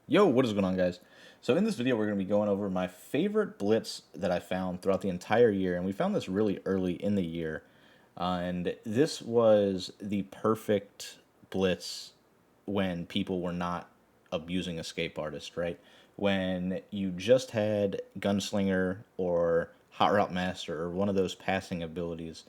Yo, what is going on, guys? So in this video, we're going to be going over my favorite blitz that I found throughout the entire year, and we found this really early in the year. And this was the perfect blitz when people were not abusing Escape Artist, right? When you just had Gunslinger or Hot Route Master or one of those passing abilities.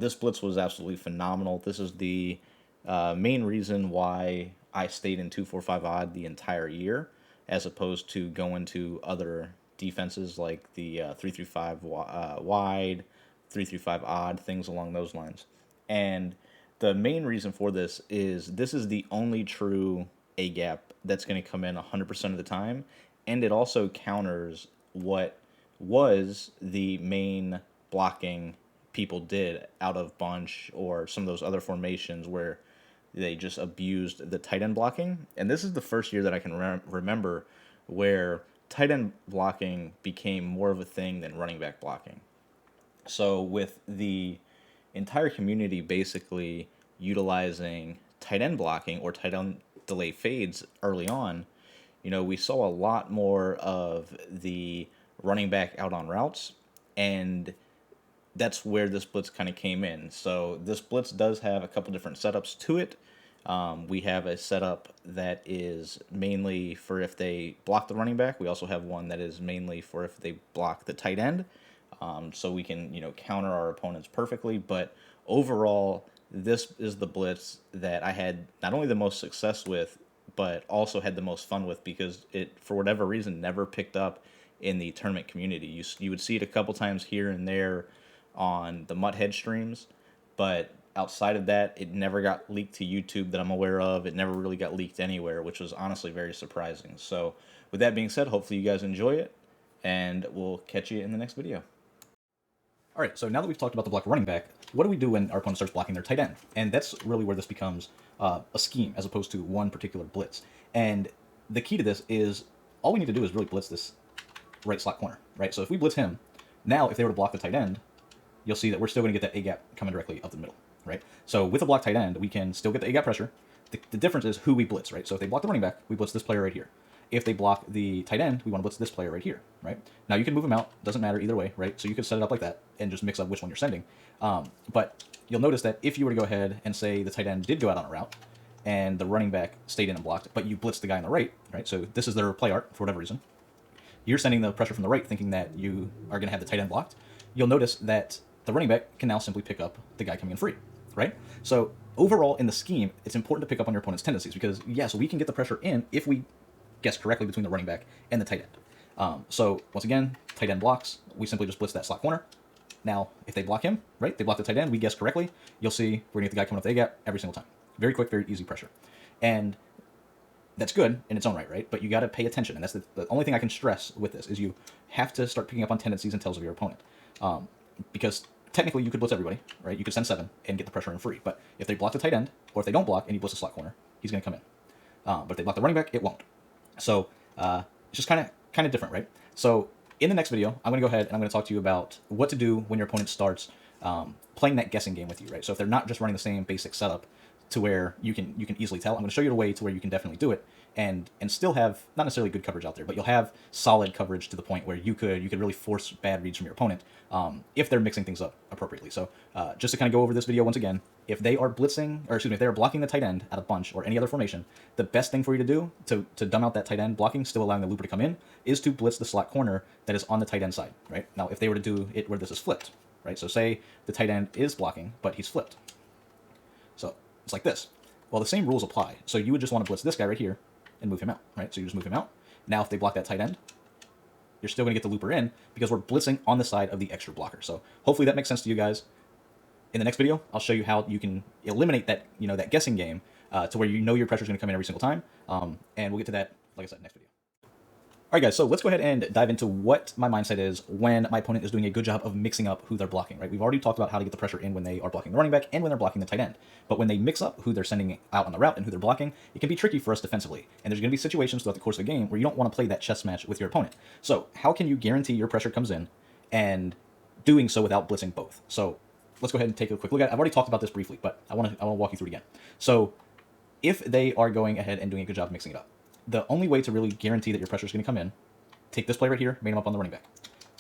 This blitz was absolutely phenomenal. This is the main reason why I stayed in 245 odd the entire year, as opposed to going to other defenses like the 335 wide, 335 odd, things along those lines. And the main reason for this is the only true A gap that's going to come in 100% of the time, and it also counters what was the main blocking people did out of bunch or some of those other formations where they just abused the tight end blocking. And this is the first year that I can remember where tight end blocking became more of a thing than running back blocking. So with the entire community basically utilizing tight end blocking or tight end delay fades early on, we saw a lot more of the running back out on routes, and that's where this blitz kind of came in. So this blitz does have a couple different setups to it. We have a setup that is mainly for if they block the running back. We also have one that is mainly for if they block the tight end. So we can, counter our opponents perfectly. But overall, this is the blitz that I had not only the most success with, but also had the most fun with because it, for whatever reason, never picked up in the tournament community. You would see it a couple times here and there on the Mutthead streams, but outside of that, it never got leaked to YouTube that I'm aware of. It never really got leaked anywhere, which was honestly very surprising. So, with that being said, hopefully you guys enjoy it, and we'll catch you in the next video. All right, so now that we've talked about the block running back, what do we do when our opponent starts blocking their tight end? And that's really where this becomes a scheme as opposed to one particular blitz. And the key to this is all we need to do is really blitz this right slot corner, right? So if we blitz him, now if they were to block the tight end, you'll see that we're still going to get that A gap coming directly up the middle, right? So with a block tight end, we can still get the A gap pressure. The difference is who we blitz, right? So if they block the running back, we blitz this player right here. If they block the tight end, we want to blitz this player right here, right? Now you can move them out, doesn't matter either way, right? So you could set it up like that and just mix up which one you're sending. But you'll notice that if you were to go ahead and say the tight end did go out on a route and the running back stayed in and blocked, but you blitzed the guy on the right, right? So this is their play art for whatever reason. You're sending the pressure from the right thinking that you are going to have the tight end blocked. You'll notice that the running back can now simply pick up the guy coming in free, right? So overall in the scheme, it's important to pick up on your opponent's tendencies because yes, we can get the pressure in if we guess correctly between the running back and the tight end. So once again, tight end blocks, we simply just blitz that slot corner. Now, if they block him, right, they block the tight end, we guess correctly, you'll see we're going to get the guy coming up the A gap every single time. Very quick, very easy pressure. And that's good in its own right? But you got to pay attention, and that's the only thing I can stress with this is you have to start picking up on tendencies and tells of your opponent. Because technically you could blitz everybody, right? You could send 7 and get the pressure in free. But if they block the tight end, or if they don't block and you blitz the slot corner, he's going to come in. But if they block the running back, it won't. So it's just kind of different, right? So in the next video, I'm going to go ahead and I'm going to talk to you about what to do when your opponent starts playing that guessing game with you, right? So if they're not just running the same basic setup to where you can easily tell, I'm going to show you a way to where you can definitely do it and still have not necessarily good coverage out there, but you'll have solid coverage to the point where you could really force bad reads from your opponent if they're mixing things up appropriately. So just to kind of go over this video once again, if they are blitzing, or excuse me, if they are blocking the tight end at a bunch or any other formation, the best thing for you to do to dumb out that tight end blocking, still allowing the looper to come in, is to blitz the slot corner that is on the tight end side, right? Now, if they were to do it where this is flipped, right? So say the tight end is blocking, but he's flipped. So it's like this. Well, the same rules apply. So you would just want to blitz this guy right here and move him out, right? So you just move him out. Now, if they block that tight end, you're still going to get the looper in because we're blitzing on the side of the extra blocker. So hopefully that makes sense to you guys. In the next video, I'll show you how you can eliminate that, that guessing game to where your pressure is going to come in every single time. And we'll get to that, like I said, next video. All right, guys, so let's go ahead and dive into what my mindset is when my opponent is doing a good job of mixing up who they're blocking, right? We've already talked about how to get the pressure in when they are blocking the running back and when they're blocking the tight end. But when they mix up who they're sending out on the route and who they're blocking, it can be tricky for us defensively. And there's going to be situations throughout the course of the game where you don't want to play that chess match with your opponent. So how can you guarantee your pressure comes in and doing so without blitzing both? So let's go ahead and take a quick look at it. I've already talked about this briefly, but I want to walk you through it again. So if they are going ahead and doing a good job of mixing it up, the only way to really guarantee that your pressure is going to come in, take this player right here, main him up on the running back.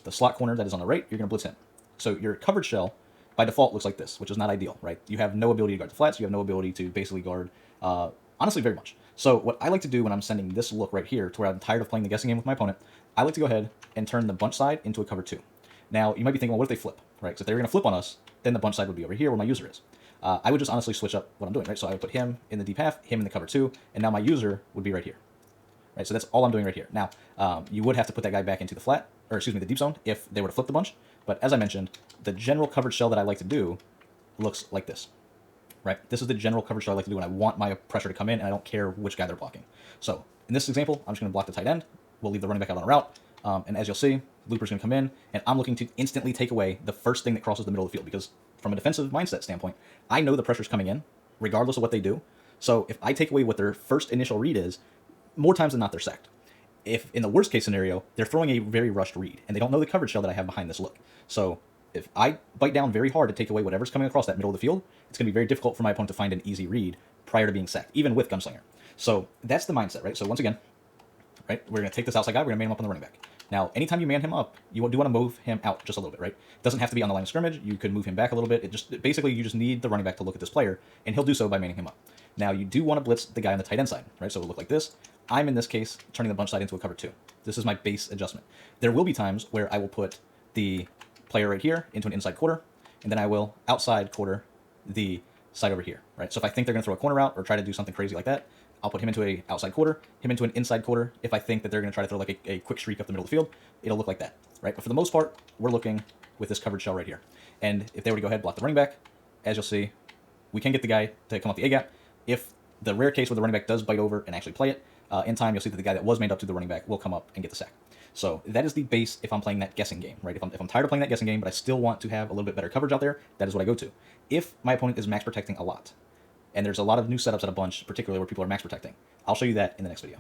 The slot corner that is on the right, you're going to blitz him. So your coverage shell, by default, looks like this, which is not ideal, right? You have no ability to guard the flats. You have no ability to basically guard, honestly, very much. So what I like to do when I'm sending this look right here, to where I'm tired of playing the guessing game with my opponent, I like to go ahead and turn the bunch side into a cover 2. Now, you might be thinking, well, what if they flip, right? Because if they were going to flip on us, then the bunch side would be over here where my user is. I would just honestly switch up what I'm doing, right? So I would put him in the deep half, him in the cover 2, and now my user would be right here. Right, so that's all I'm doing right here. Now, you would have to put that guy back into the flat, or excuse me, the deep zone if they were to flip the bunch. But as I mentioned, the general coverage shell that I like to do looks like this. Right? This is the general coverage shell I like to do when I want my pressure to come in and I don't care which guy they're blocking. So in this example, I'm just going to block the tight end. We'll leave the running back out on a route. And as you'll see, Looper's going to come in, and I'm looking to instantly take away the first thing that crosses the middle of the field, because from a defensive mindset standpoint, I know the pressure's coming in, regardless of what they do. So if I take away what their first initial read is, more times than not, they're sacked. If in the worst case scenario, they're throwing a very rushed read, and they don't know the coverage shell that I have behind this look. So if I bite down very hard to take away whatever's coming across that middle of the field, it's going to be very difficult for my opponent to find an easy read prior to being sacked, even with Gunslinger. So that's the mindset, right? So once again, right, we're going to take this outside guy, we're going to man him up on the running back. Now, anytime you man him up, you do want to move him out just a little bit, right? It doesn't have to be on the line of scrimmage. You could move him back a little bit. Basically, you just need the running back to look at this player, and he'll do so by manning him up. Now, you do want to blitz the guy on the tight end side, right? So it'll look like this. I'm, in this case, turning the bunch side into a cover 2. This is my base adjustment. There will be times where I will put the player right here into an inside quarter, and then I will outside quarter the side over here, right? So if I think they're going to throw a corner out or try to do something crazy like that, I'll put him into a outside quarter, him into an inside quarter. If I think that they're going to try to throw like a quick streak up the middle of the field, it'll look like that, right? But for the most part, we're looking with this coverage shell right here. And if they were to go ahead and block the running back, as you'll see, we can get the guy to come up the A-gap. If the rare case where the running back does bite over and actually play it, in time, you'll see that the guy that was made up to the running back will come up and get the sack. So that is the base if I'm playing that guessing game, right? If I'm tired of playing that guessing game, but I still want to have a little bit better coverage out there, that is what I go to. If my opponent is max protecting a lot, and there's a lot of new setups at a bunch, particularly where people are max protecting, I'll show you that in the next video.